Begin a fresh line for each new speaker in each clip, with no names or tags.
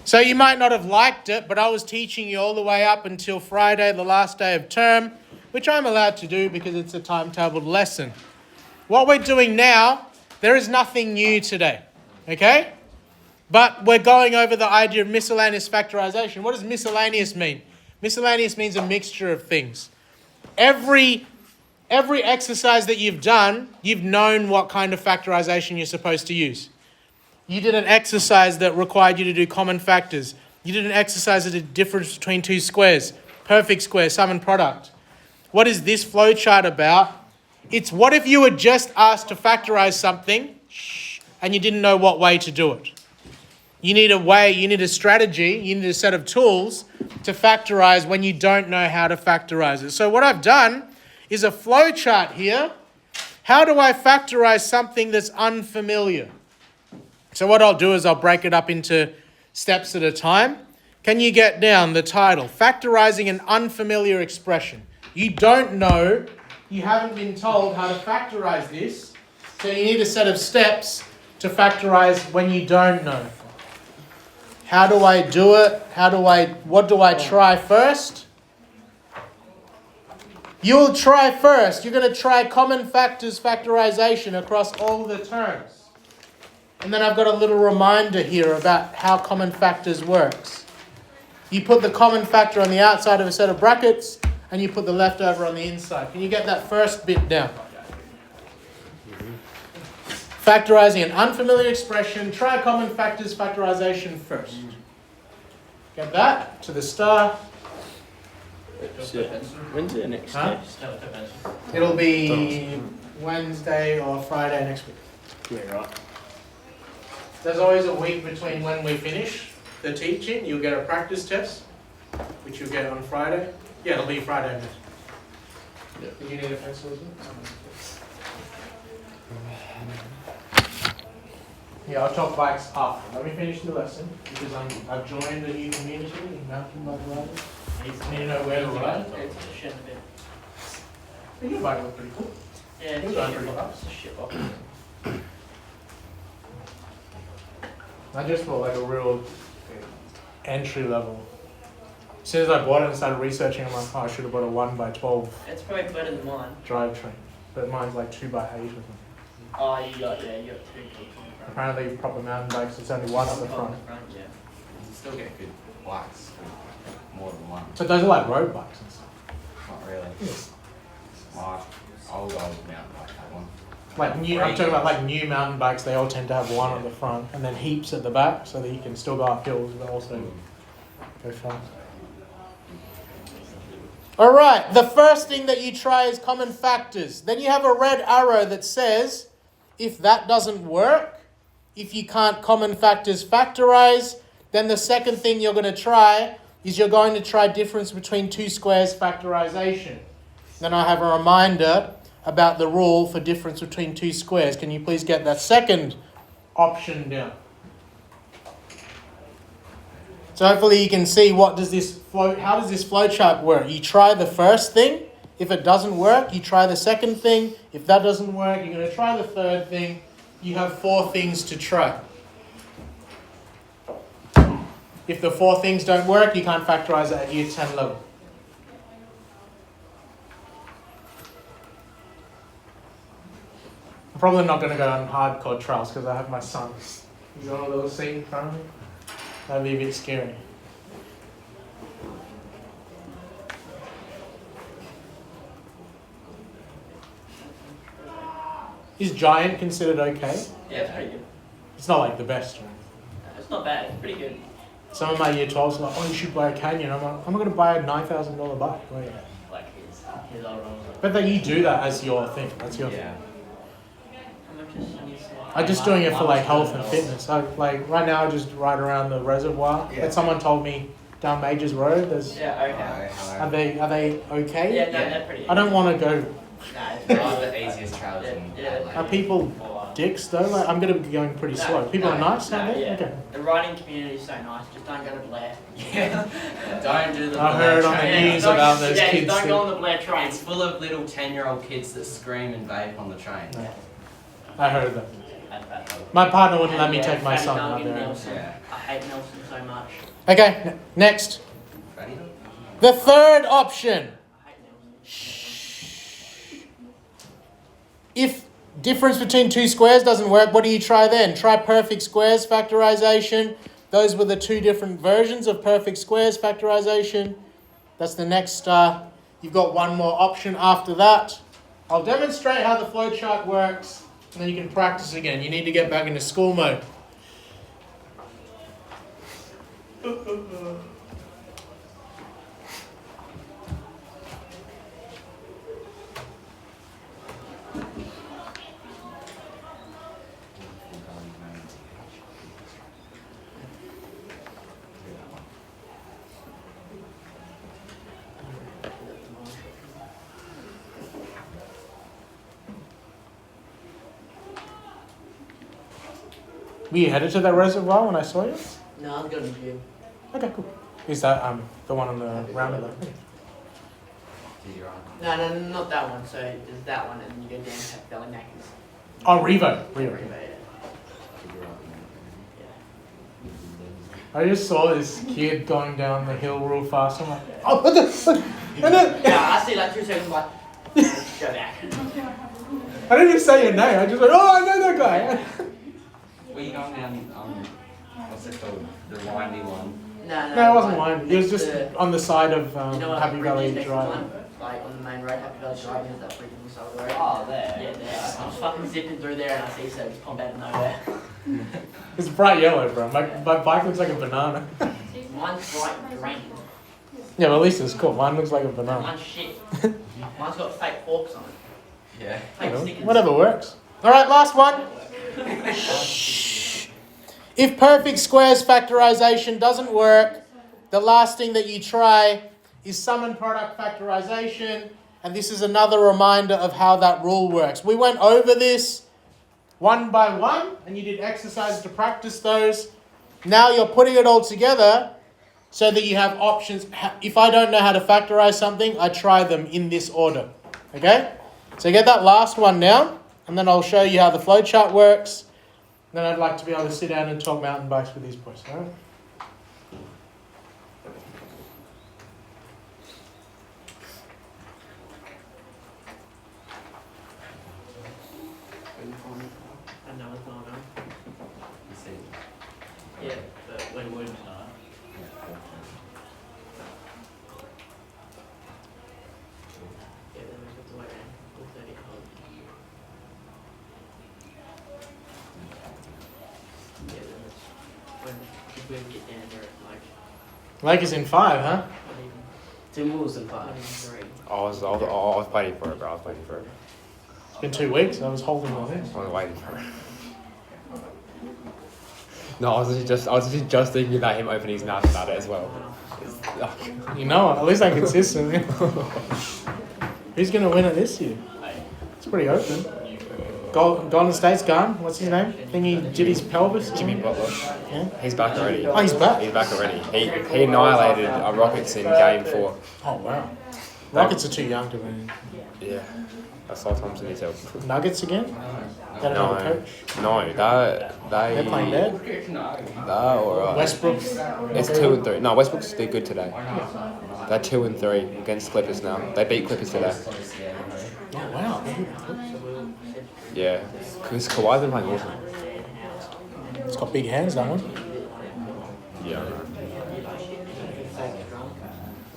So you might not have liked it, but I was teaching you all the way up until Friday, the last day of term, which I'm allowed to do because it's a timetabled lesson. What we're doing now, there is nothing new today, okay? But we're going over the idea of miscellaneous factorization. What does miscellaneous mean? Miscellaneous means a mixture of things. Every exercise that you've done, you've known what kind of factorization you're supposed to use. You did an exercise that required you to do common factors. You did an exercise that did difference between two squares, perfect square, sum and product. What is this flowchart about? It's what if you were just asked to factorize something and you didn't know what way to do it. You need a way, you need a strategy, you need a set of tools to factorize when you don't know how to factorize it. So what I've done is a flowchart here. How do I factorize something that's unfamiliar? So what I'll do is I'll break it up into steps at a time. Can you get down the title? Factorizing an unfamiliar expression. You don't know, you haven't been told how to factorize this, so you need a set of steps to factorize when you don't know. How do I do it? What do I try first? You'll try first. You're going to try common factors factorization across all the terms. And then I've got a little reminder here about how common factors works. You put the common factor on the outside of a set of brackets and you put the leftover on the inside. Can you get that first bit down? Factorizing an unfamiliar expression. Try common factors factorization first. Get that to the star.
So, when's the next test?
It'll be Wednesday or Friday next week.
Yeah, right.
There's always a week between when we finish the teaching. You'll get a practice test, which you'll get on Friday. Yeah, it'll be Friday.
Yeah.
Do you need a pencil as well? Yeah, I'll chop bikes after. Let me finish the lesson because I've joined a new community in mountain bike riding. I need to know where to ride. Your bike looks pretty cool.
Yeah,
It was $100.
it's a shit box.
I just bought like a real entry level. As soon as I bought it and started researching, I'm like, oh, I should have bought a 1x12
It's probably better than mine.
drivetrain. But mine's like 2x8 or something.
Oh, you got 2 kids on the front.
Apparently, proper mountain bikes, it's only one at the
On
front.
the front, yeah.
You can still get good bikes with more than one.
So those are like road bikes and stuff.
Not really.
Yes.
My old mountain bike had one.
Like new, I'm talking about like new mountain bikes, they all tend to have one at the front and then heaps at the back so that you can still go up hills but also go fast. Alright, the first thing that you try is common factors. Then you have a red arrow that says, if that doesn't work, if you can't common factors factorize, then the second thing you're going to try is you're going to try difference between two squares factorization. Then I have a reminder about the rule for difference between two squares. Can you please get that second option down? So hopefully you can see how does this flow chart work? You try the first thing. If it doesn't work, you try the second thing. If that doesn't work, you're going to try the third thing. You have 4 things to try. If the 4 things don't work, you can't factorize it at year 10 level. I'm probably not going to go on hardcore trials because I have my son. He's on a little seat in front of me. That'd be a bit scary. Is giant considered okay?
Yeah, it's pretty good.
It's not like the best, right?
It's not bad, it's pretty good.
Some of my year 12s are like, oh, you should buy a Canyon. I'm like, I'm not going to buy a $9,000 bike. Wait.
Like his old ones.
But then you do that as your thing. That's your thing.
Yeah.
How much is you said?
I'm just doing it for like health and fitness. So like right now I just ride around the reservoir.
Yeah.
And someone told me down Majors Road there's
Yeah, okay.
are they okay?
Yeah, no, they're pretty
I don't want to go.
Nah, it's
They're not the easiest trails in
Yeah.
Adelaide.
Are people dicks though? Like I'm gonna be going pretty slow. People are nice, aren't they?
Yeah.
Okay.
The riding community is so nice, just don't go to Blair.
Yeah. Don't do the
I heard on the
train.
news about those kids
don't
that-
go on the Blair train.
It's full of little 10-year-old kids that scream and vape on the train.
I heard that. My partner wouldn't let me
Yeah,
take my
Fatty
son
Duncan,
out there.
Nelson.
Yeah.
I hate Nelson so much.
Okay, next.
Ready?
The third option.
I hate Nelson.
If difference between two squares doesn't work, what do you try then? Try perfect squares factorization. Those were the two different versions of perfect squares factorization. That's the next. You've got one more option after that. I'll demonstrate how the flowchart works, and then you can practice again. You need to get back into school mode. Were you headed to that reservoir when I saw you?
No, I'm going to you.
Okay, cool. Is that the one on the roundabout?
You're on.
No, not that one. So there's that one, and then you go down to Belly Macca's.
Oh, Revo.
Yeah.
I just saw this kid going down the hill real fast. I'm like, oh, what the fuck? And then,
Yeah, I see like 2 seconds, like, go back.
I didn't even say your name. I just went, oh, I know that guy.
Where you going down? What's it called? The windy one.
No,
No, it wasn't
like,
one. It was
next
just
to-
on the side of
You know what?
Happy Valley
Next to
Drive.
one, like on the main road, Happy Valley Drive, is that freaking on the side of the road.
Oh, there.
Yeah, there. I was fucking zipping through there, and I see so just pop out of nowhere.
It's bright yellow, bro. My bike looks like a banana.
Mine's bright green.
Yeah, but at least it's cool. Mine looks like a banana.
Mine's shit. Mine's got fake forks on it.
Yeah.
Fake stickers.
Whatever works. All right, last one. If perfect squares factorization doesn't work, the last thing that you try is sum and product factorization. And this is another reminder of how that rule works. We went over this one by one, and you did exercises to practice those. Now you're putting it all together so that you have options. If I don't know how to factorize something, I try them in this order. Okay? So get that last one down, and then I'll show you how the flowchart works. Then I'd like to be able to sit down and talk mountain bikes with these boys. All right?
I know it's not on.
You see.
Yeah, but when would yeah, then we have to wait around 4:30 home. Yeah, then it's when if we get down there at like
Lake is in 5, huh?
not even
Tim Wilson
not
five.
even 3.
I was waiting for it, bro. I was waiting for it.
It's been 2 weeks. I was holding my hand.
I was waiting for it. No, I was literally just thinking about him opening his mouth about it as well.
You know, at least I'm consistent. Who's going to win it this year? It's pretty open. Golden State's gone. What's his name? Thingy Jitty's pelvis?
Jimmy Butler.
Yeah.
He's back already.
Oh, he's back?
He's back already. He annihilated Rockets in game 4.
Oh, wow. Rockets are too young to win.
Yeah. That's all Thompson needs help.
Nuggets again? They don't have a coach.
No,
They're playing dead.
They're alright.
Westbrook.
It's 2 and 3. No, Westbrook's did good today. They're 2 and 3 against Clippers now. They beat Clippers today.
Oh, wow.
Yeah. Because Kawhi's been playing awesome.
It's got big hands, that one.
Yeah.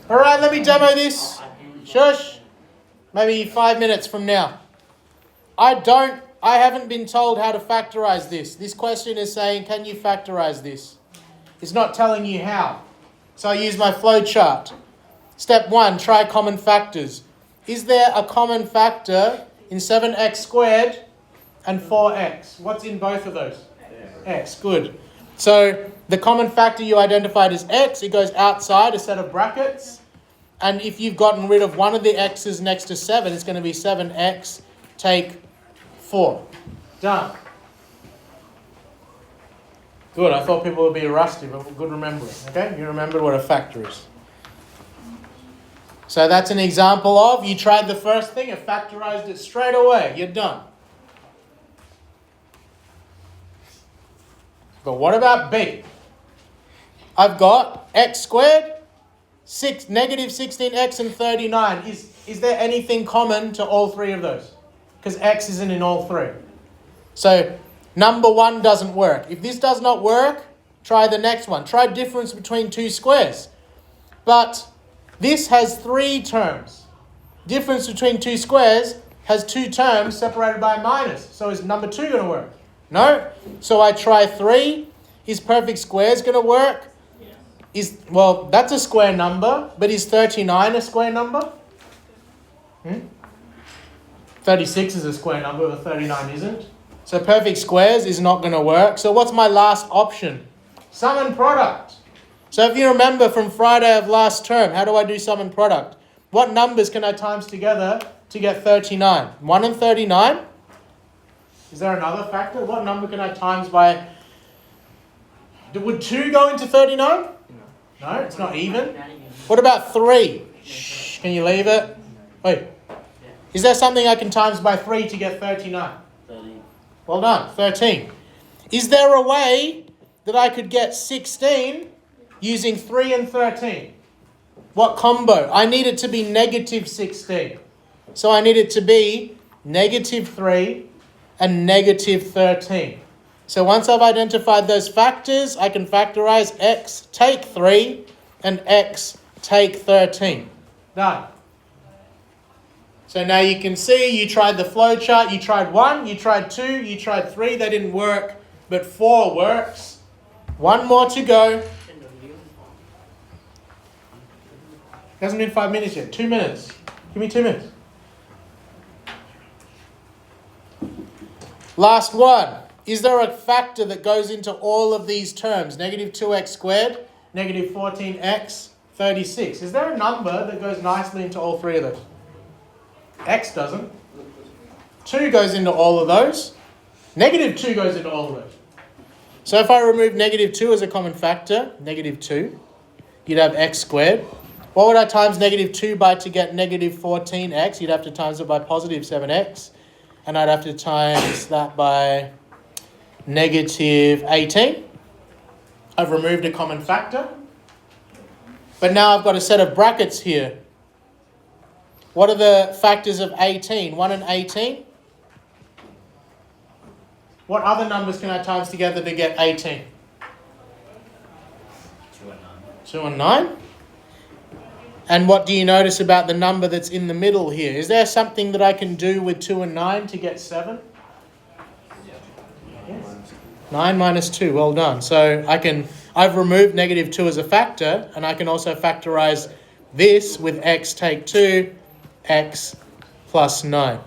All right, let me demo this. Shush. Maybe 5 minutes from now. I haven't been told how to factorize this. This question is saying, can you factorize this? It's not telling you how. So I use my flow chart. Step 1, try common factors. Is there a common factor in 7x squared and 4x? What's in both of those? X, good. So the common factor you identified is x. It goes outside a set of brackets. And if you've gotten rid of one of the x's next to 7, it's going to be 7x, take 4. Done. Good, I thought people would be rusty, but good remembering. Okay, you remembered what a factor is. So that's an example of, you tried the first thing, it factorized it straight away, you're done. But what about B? I've got x squared, negative 16x and 39. Is there anything common to all three of those? Because x isn't in all three. So number 1 doesn't work. If this does not work, try the next one. Try difference between two squares. But this has 3 terms. Difference between two squares has 2 terms separated by a minus. So is number 2 going to work? No. So I try 3. Is perfect squares going to work? Well, that's a square number, but is 39 a square number? 36 is a square number, but 39 isn't. So perfect squares is not going to work. So what's my last option? Sum and product. So if you remember from Friday of last term, how do I do sum and product? What numbers can I times together to get 39? 1 and 39? Is there another factor? What number can I times by... Would 2 go into 39? No, it's not even. What about 3? Shh, can you leave it? Wait. Is there something I can times by 3 to get 39?
13.
Well done, 13. Is there a way that I could get 16 using 3 and 13? What combo? I need it to be negative 16. So I need it to be negative 3 and negative 13. So once I've identified those factors, I can factorize x take 3 and x take 13. Done. So now you can see you tried the flow chart. You tried 1, you tried 2, you tried 3. They didn't work, but 4 works. 1 more to go. Hasn't been 5 minutes yet. 2 minutes. Give me 2 minutes. Last one. Is there a factor that goes into all of these terms? Negative 2x squared, negative 14x, 36. Is there a number that goes nicely into all three of those? X doesn't. 2 goes into all of those. Negative 2 goes into all of those. So if I remove negative 2 as a common factor, negative 2, you'd have x squared. What would I times negative 2 by to get negative 14x? You'd have to times it by positive 7x. And I'd have to times that by negative 18. I've removed a common factor. But now I've got a set of brackets here. What are the factors of 18? 1 and 18. What other numbers can I times together to get 18?
2 and 9.
2 and 9. And what do you notice about the number that's in the middle here? Is there something that I can do with 2 and 9 to get 7? Yes. 9 minus 2, well done. So I've removed negative 2 as a factor, and I can also factorize this with x take 2, x plus 9.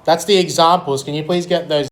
That's the examples. Can you please get those?